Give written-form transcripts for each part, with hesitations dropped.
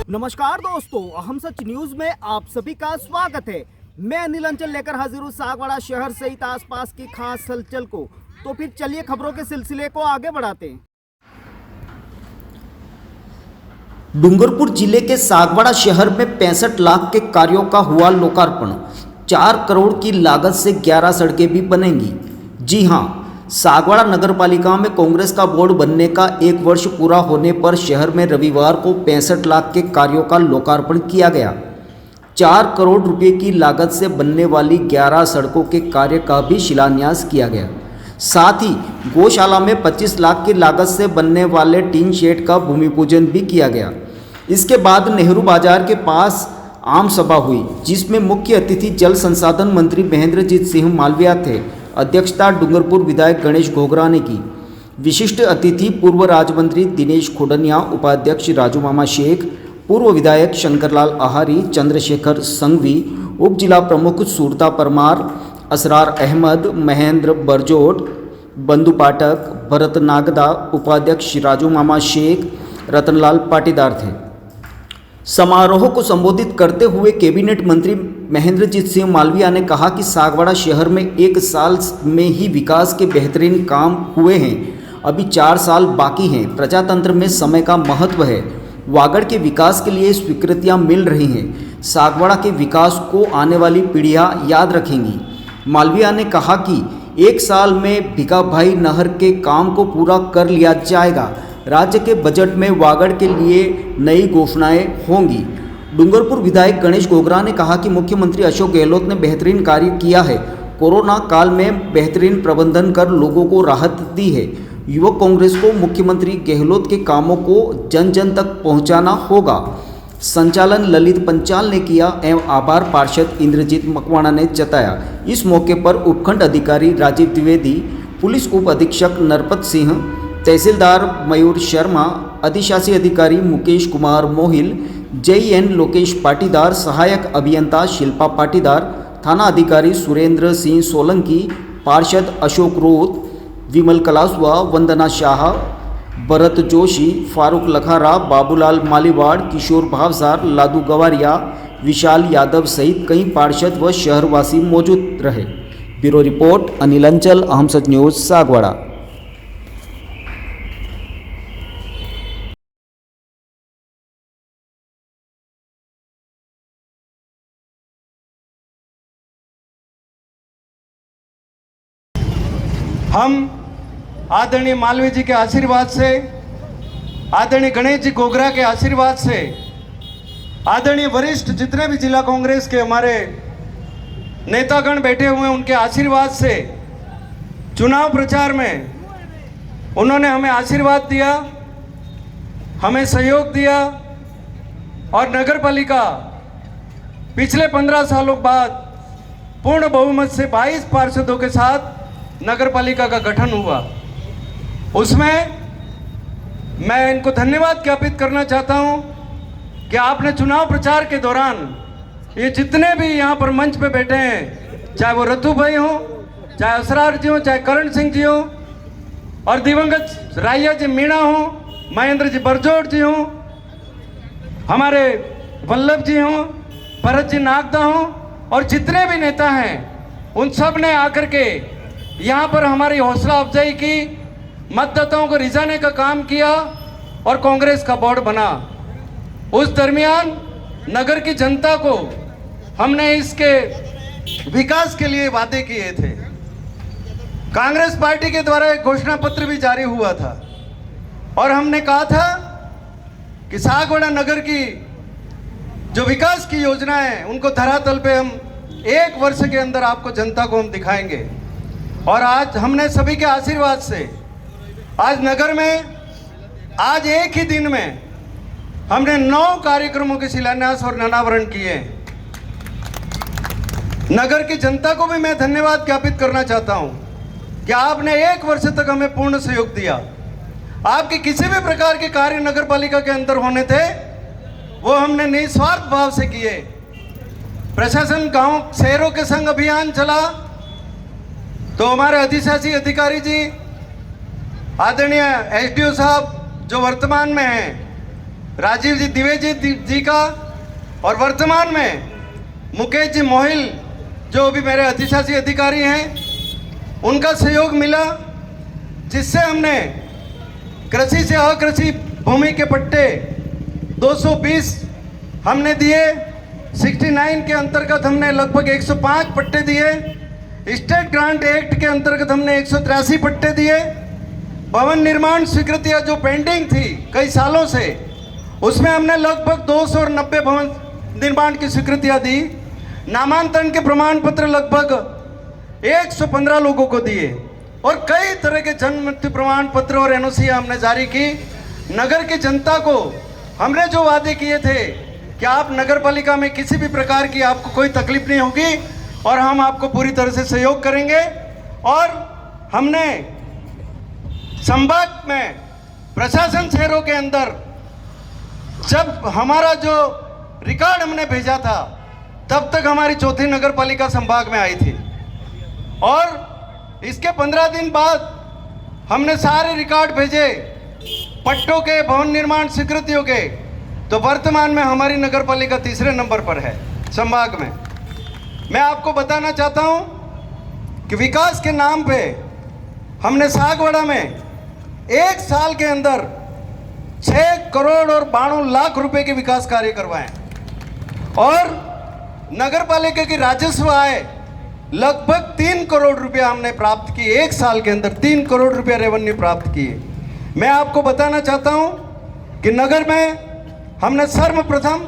नमस्कार दोस्तों, हम सच न्यूज में आप सभी का स्वागत है। मैं अनिल अंचल लेकर हाजिर हूँ सागवाड़ा शहर सहित आसपास की खास हलचल को। तो फिर चलिए खबरों के सिलसिले को आगे बढ़ाते हैं। डूंगरपुर जिले के सागवाड़ा शहर में 65 लाख के कार्यों का हुआ लोकार्पण। 4 करोड़ की लागत से 11 सड़कें भी बनेंगी। जी हां, सागवाड़ा नगर पालिका में कांग्रेस का बोर्ड बनने का 1 वर्ष पूरा होने पर शहर में रविवार को 65 लाख के कार्यों का लोकार्पण किया गया। 4 करोड़ रुपए की लागत से बनने वाली 11 सड़कों के कार्य का भी शिलान्यास किया गया। साथ ही गौशाला में 25 लाख की लागत से बनने वाले टीन शेड का भूमि पूजन भी किया गया। इसके बाद नेहरू बाजार के पास आम सभा हुई, जिसमें मुख्य अतिथि जल संसाधन मंत्री महेंद्रजीत सिंह मालविया थे। अध्यक्षता डूंगरपुर विधायक गणेश घोगरा ने की। विशिष्ट अतिथि पूर्व राज्य मंत्री दिनेश खोडनिया, उपाध्यक्ष राजू मामा शेख, पूर्व विधायक शंकरलाल आहारी, चंद्रशेखर संघवी, उप जिला प्रमुख सूरता परमार, असरार अहमद, महेंद्र बरजोट, बंधु पाठक, भरत नागदा, उपाध्यक्ष राजू मामा शेख, रतनलाल पाटीदार थे। समारोह को संबोधित करते हुए कैबिनेट मंत्री महेंद्रजीत सिंह मालविया ने कहा कि सागवाड़ा शहर में 1 साल में ही विकास के बेहतरीन काम हुए हैं। अभी 4 साल बाकी हैं। प्रजातंत्र में समय का महत्व है। वागड़ के विकास के लिए स्वीकृतियां मिल रही हैं। सागवाड़ा के विकास को आने वाली पीढ़ियां याद रखेंगी। मालविया ने कहा कि 1 साल में भिकाभाई नहर के काम को पूरा कर लिया जाएगा। राज्य के बजट में वागड़ के लिए नई घोषणाएं होंगी। डूंगरपुर विधायक गणेश घोगरा ने कहा कि मुख्यमंत्री अशोक गहलोत ने बेहतरीन कार्य किया है। कोरोना काल में बेहतरीन प्रबंधन कर लोगों को राहत दी है। युवक कांग्रेस को मुख्यमंत्री गहलोत के कामों को जन जन तक पहुंचाना होगा। संचालन ललित पंचाल ने किया एवं आभार पार्षद इंद्रजीत मकवाणा ने जताया। इस मौके पर उपखंड अधिकारी राजीव द्विवेदी, पुलिस उप अधीक्षक नरपत सिंह, तहसीलदार मयूर शर्मा, अधिशासी अधिकारी मुकेश कुमार मोहिल, JN लोकेश पाटीदार, सहायक अभियंता शिल्पा पाटीदार, थाना अधिकारी सुरेंद्र सिंह सोलंकी, पार्षद अशोक रोत, विमल कलासवा, वंदना शाह, भरत जोशी, फारूक लखारा, बाबूलाल मालीवाड़, किशोर भावसार, लादू गवारिया, विशाल यादव सहित कई पार्षद व शहरवासी मौजूद रहे। ब्यूरो रिपोर्ट अनिल अंचल, अहम सच न्यूज, सागवाड़ा। हम आदरणीय मालवीय जी के आशीर्वाद से, आदरणीय गणेश जी घोगरा के आशीर्वाद से, आदरणीय वरिष्ठ जितने भी जिला कांग्रेस के हमारे नेतागण बैठे हुए हैं उनके आशीर्वाद से चुनाव प्रचार में उन्होंने हमें आशीर्वाद दिया, हमें सहयोग दिया और नगर पालिका पिछले 15 सालों बाद पूर्ण बहुमत से 22 पार्षदों के साथ नगर पालिका का गठन हुआ। उसमें मैं इनको धन्यवाद ज्ञापित करना चाहता हूं कि आपने चुनाव प्रचार के दौरान ये जितने भी यहाँ पर मंच पे बैठे हैं, चाहे वो रतु भाई हो, चाहे असरार जी हो, चाहे करण सिंह जी हो, और दिवंगत राया जी मीणा हो, महेंद्र जी बरजोट जी हो, हमारे वल्लभ जी हो, भरत जी नागदा हो, और जितने भी नेता हैं उन सब ने आकर के यहाँ पर हमारी हौसला अफजाई की, मतदाताओं को रिझाने का काम किया और कांग्रेस का बोर्ड बना। उस दरमियान नगर की जनता को हमने इसके विकास के लिए वादे किए थे। कांग्रेस पार्टी के द्वारा एक घोषणा पत्र भी जारी हुआ था और हमने कहा था कि सागवाड़ा नगर की जो विकास की योजना है उनको धरातल पे हम 1 वर्ष के अंदर आपको जनता को हम दिखाएंगे। और आज हमने सभी के आशीर्वाद से आज नगर में आज एक ही दिन में हमने 9 कार्यक्रमों के शिलान्यास और अनावरण किए। नगर की जनता को भी मैं धन्यवाद ज्ञापित करना चाहता हूं कि आपने 1 वर्ष तक हमें पूर्ण सहयोग दिया। आपके किसी भी प्रकार के कार्य नगर पालिका के अंदर होने थे वो हमने निस्वार्थ भाव से किए। प्रशासन गांव शहरों के संग अभियान चला तो हमारे अधिशासी अधिकारी जी, आदरणीय SDO साहब जो वर्तमान में हैं, राजीव जी द्विवेदी जी का और वर्तमान में मुकेश जी मोहिल जो भी मेरे अधिशासी अधिकारी हैं उनका सहयोग मिला, जिससे हमने कृषि से अकृषि भूमि के पट्टे 220 हमने दिए। 69 के अंतर्गत हमने लगभग 105 पट्टे दिए। स्टेट ग्रांट एक्ट के अंतर्गत हमने 183 पट्टे दिए। भवन निर्माण स्वीकृतियाँ जो पेंडिंग थी कई सालों से, उसमें हमने लगभग 290 भवन निर्माण की स्वीकृतियाँ दी। नामांतरण के प्रमाण पत्र लगभग 115 लोगों को दिए और कई तरह के जन्म मृत्यु प्रमाण पत्र और एनओसी हमने जारी की। नगर की जनता को हमने जो वादे किए थे कि आप नगर पालिका में किसी भी प्रकार की आपको कोई तकलीफ नहीं होगी और हम आपको पूरी तरह से सहयोग करेंगे। और हमने संभाग में प्रशासन शहरों के अंदर जब हमारा जो रिकॉर्ड हमने भेजा था तब तक हमारी चौथी नगर पालिका संभाग में आई थी और इसके 15 दिन बाद हमने सारे रिकॉर्ड भेजे पट्टों के, भवन निर्माण स्वीकृतियों के, तो वर्तमान में हमारी नगर पालिका तीसरे नंबर पर है संभाग में। मैं आपको बताना चाहता हूं कि विकास के नाम पे हमने सागवाड़ा में एक साल के अंदर 6 करोड़ और 92 लाख रुपए के विकास कार्य करवाए और नगर पालिका की राजस्व आय लगभग 3 करोड़ रुपया हमने प्राप्त किए। एक साल के अंदर 3 करोड़ रुपया रेवेन्यू प्राप्त किए। मैं आपको बताना चाहता हूं कि नगर में हमने सर्वप्रथम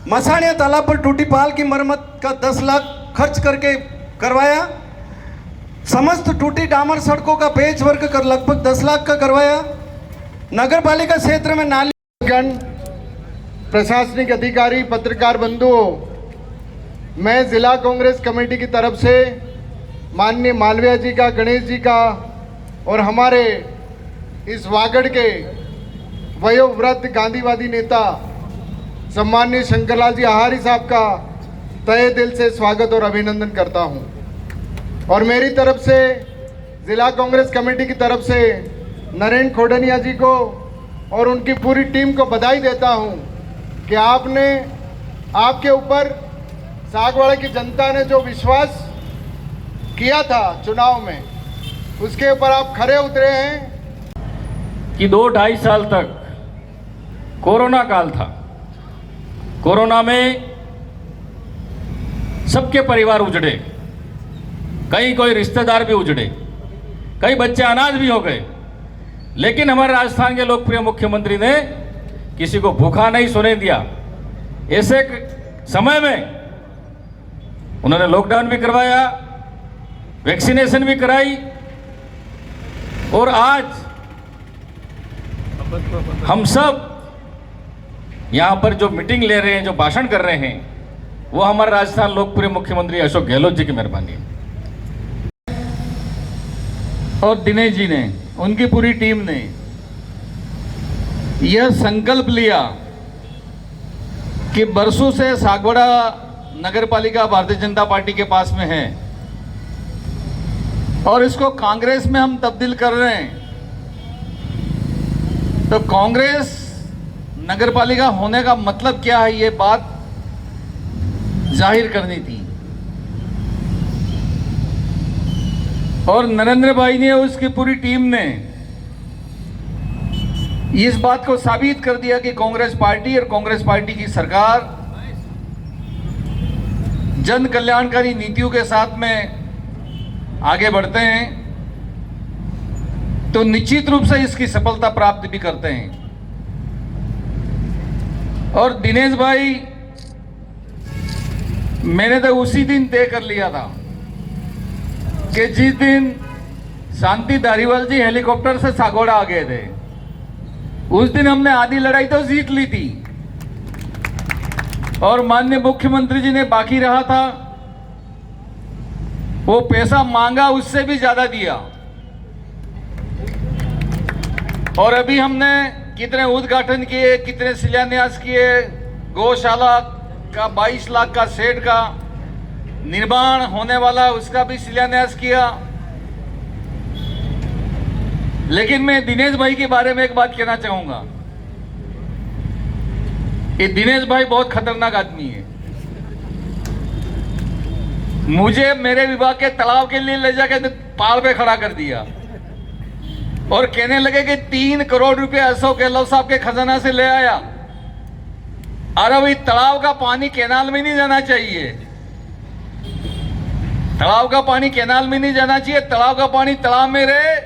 मसाणिया तालाब पर टूटी पाल की मरम्मत का 10 लाख खर्च करके करवाया। समस्त टूटी डामर सड़कों का पेच वर्क कर लगभग 10 लाख का करवाया। नगर पालिका क्षेत्र में नाली गण, प्रशासनिक अधिकारी, पत्रकार बंधुओं, मैं जिला कांग्रेस कमेटी की तरफ से माननीय मालवीय जी का, गणेश जी का और हमारे इस वागड़ के वयोवृद्ध गांधीवादी नेता सम्माननीय शंकरलाल जी आहारी साहब का तहे दिल से स्वागत और अभिनंदन करता हूं। और मेरी तरफ से जिला कांग्रेस कमेटी की तरफ से नरेंद्र खोडनिया जी को और उनकी पूरी टीम को बधाई देता हूं कि आपके ऊपर सागवाड़ा की जनता ने जो विश्वास किया था चुनाव में, उसके ऊपर आप खरे उतरे हैं। कि 2-2.5 साल तक कोरोना काल था। कोरोना में सबके परिवार उजड़े, कई कोई रिश्तेदार भी उजड़े, कई बच्चे अनाथ भी हो गए, लेकिन हमारे राजस्थान के लोकप्रिय मुख्यमंत्री ने किसी को भूखा नहीं सोने दिया। ऐसे समय में उन्होंने लॉकडाउन भी करवाया, वैक्सीनेशन भी कराई और आज हम सब यहाँ पर जो मीटिंग ले रहे हैं, जो भाषण कर रहे हैं, वो हमारे राजस्थान लोकप्रिय मुख्यमंत्री अशोक गहलोत जी की मेहरबानी है। और दिनेश जी ने, उनकी पूरी टीम ने यह संकल्प लिया कि बरसों से सागवाड़ा नगर पालिका भारतीय जनता पार्टी के पास में है और इसको कांग्रेस में हम तब्दील कर रहे हैं, तो कांग्रेस नगर पालिका होने का मतलब क्या है, ये बात जाहिर करनी थी। और नरेंद्र भाई ने, उसकी पूरी टीम ने इस बात को साबित कर दिया कि कांग्रेस पार्टी और कांग्रेस पार्टी की सरकार जन कल्याणकारी नीतियों के साथ में आगे बढ़ते हैं तो निश्चित रूप से इसकी सफलता प्राप्त भी करते हैं। और दिनेश भाई, मैंने तो उसी दिन तय कर लिया था कि जिस दिन शांति धारीवाल जी हेलीकॉप्टर से सागवाड़ा आ गए थे, उस दिन हमने आधी लड़ाई तो जीत ली थी और माननीय मुख्यमंत्री जी ने बाकी रहा था वो पैसा मांगा, उससे भी ज्यादा दिया। और अभी हमने कितने उद्घाटन किए, कितने शिलान्यास किए, गौशाला का 22 लाख का शेड का निर्माण होने वाला, उसका भी शिलान्यास किया। लेकिन मैं दिनेश भाई के बारे में एक बात कहना चाहूंगा ये दिनेश भाई बहुत खतरनाक आदमी है। मुझे मेरे विभाग के तालाब के लिए ले जाके पाल पे खड़ा कर दिया और कहने लगे कि 3 करोड़ रुपए अशोक गहलोत साहब के खजाना से ले आया। अरे भाई, तालाब का पानी कैनाल में नहीं जाना चाहिए, तालाब का पानी कैनाल में नहीं जाना चाहिए, तालाब का पानी तालाब में रहे,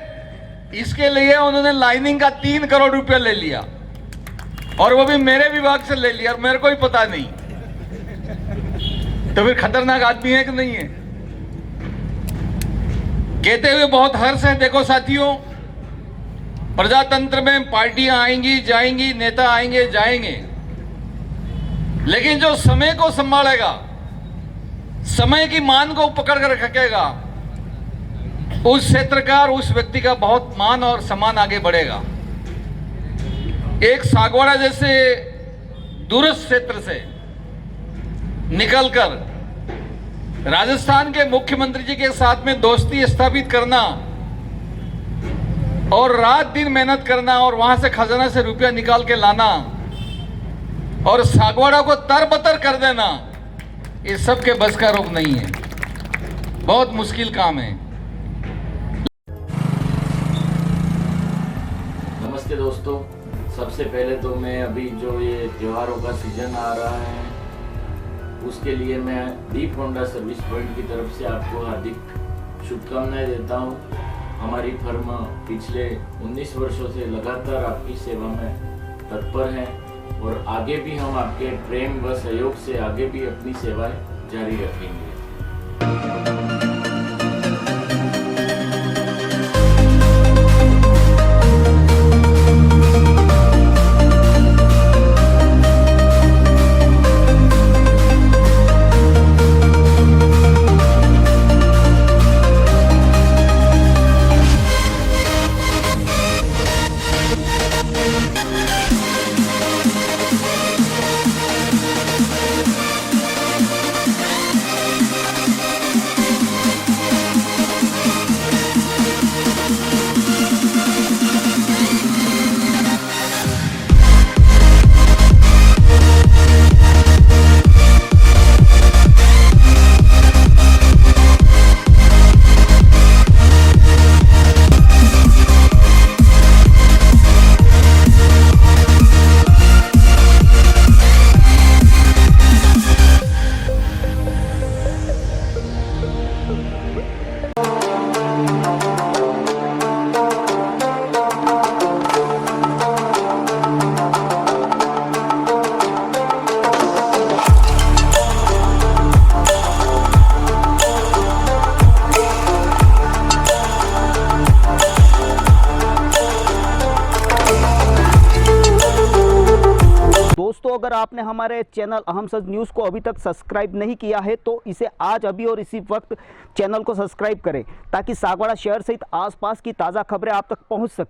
इसके लिए उन्होंने लाइनिंग का 3 करोड़ रुपया ले लिया और वो भी मेरे विभाग से ले लिया और मेरे को ही पता नहीं। तो फिर खतरनाक आदमी है कि नहीं है? कहते हुए बहुत हर्ष है। देखो साथियों, प्रजातंत्र में पार्टियां आएंगी जाएंगी, नेता आएंगे जाएंगे, लेकिन जो समय को संभालेगा, समय की मान को पकड़ कर रखेगा, उस क्षेत्र का और उस व्यक्ति का बहुत मान और सम्मान आगे बढ़ेगा। एक सागवाड़ा जैसे दूरस्थ क्षेत्र से निकलकर राजस्थान के मुख्यमंत्री जी के साथ में दोस्ती स्थापित करना और रात दिन मेहनत करना और वहां से खजाना से रुपया निकाल के लाना और सागवाड़ा को तरबतर कर देना, ये सबके बस का रोग नहीं है, बहुत मुश्किल काम है। नमस्ते दोस्तों, सबसे पहले तो मैं अभी जो ये त्योहारों का सीजन आ रहा है उसके लिए मैं दीप होंडा सर्विस पॉइंट की तरफ से आपको हार्दिक शुभकामनाएं देता हूं। हमारी फर्म पिछले 19 वर्षों से लगातार आपकी सेवा में तत्पर है और आगे भी हम आपके प्रेम व सहयोग से आगे भी अपनी सेवाएं जारी रखेंगे। दोस्तों, अगर आपने हमारे चैनल अहम सच न्यूज़ को अभी तक सब्सक्राइब नहीं किया है तो इसे आज अभी और इसी वक्त चैनल को सब्सक्राइब करें ताकि सागवाड़ा शहर सहित आसपास की ताज़ा खबरें आप तक पहुंच सकें।